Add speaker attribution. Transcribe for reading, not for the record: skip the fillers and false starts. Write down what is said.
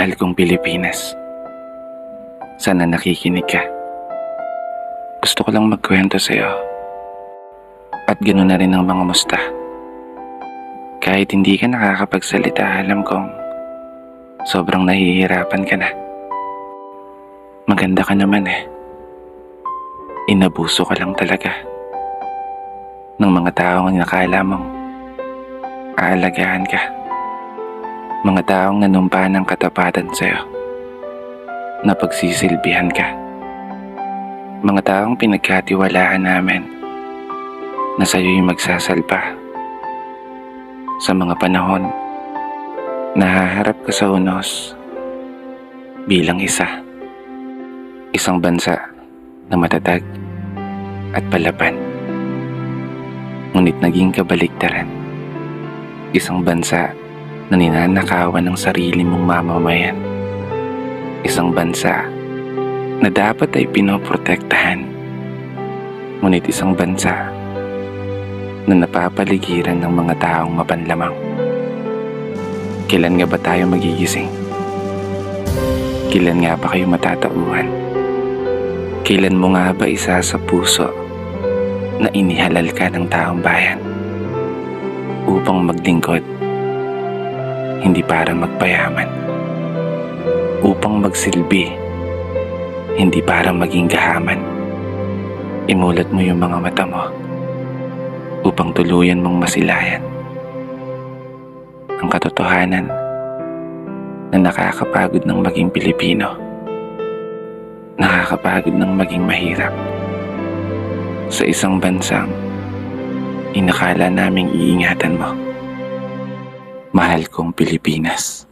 Speaker 1: Mahal kong Pilipinas, sana nakikinig ka. Gusto ko lang magkwento sa'yo. At ganoon na rin ang mga musta. Kahit hindi ka nakakapagsalita, alam kong sobrang nahihirapan ka na. Maganda ka naman eh. Inabuso ka lang talaga ng mga taong nakala mong aalagaan ka. Mga taong nanumpa ng katapatan sa'yo, na pagsisilbihan ka. Mga taong pinagkatiwalaan namin na sa'yo'y magsasalpa sa mga panahon na haharap ka sa unos bilang isang bansa na matatag at palaban. Ngunit naging kabaligtaran, isang bansa na ninanakawan ng sarili mong mamamayan. Isang bansa na dapat ay pinoprotektahan. Ngunit isang bansa na napapaligiran ng mga taong mapanlamang. Kailan nga ba tayo magigising? Kailan nga ba kayo matatauhan? Kailan mo nga ba isa sa puso na inihalal ka ng taong bayan upang maglingkod? Hindi para magpayaman, upang magsilbi, hindi para maging gahaman. Imulat mo yung mga mata mo upang tuluyan mong masilayan ang katotohanan na nakakapagod ng maging Pilipino, nakakapagod ng maging mahirap sa isang bansang inakala naming iingatan mo. Mahal kong Pilipinas.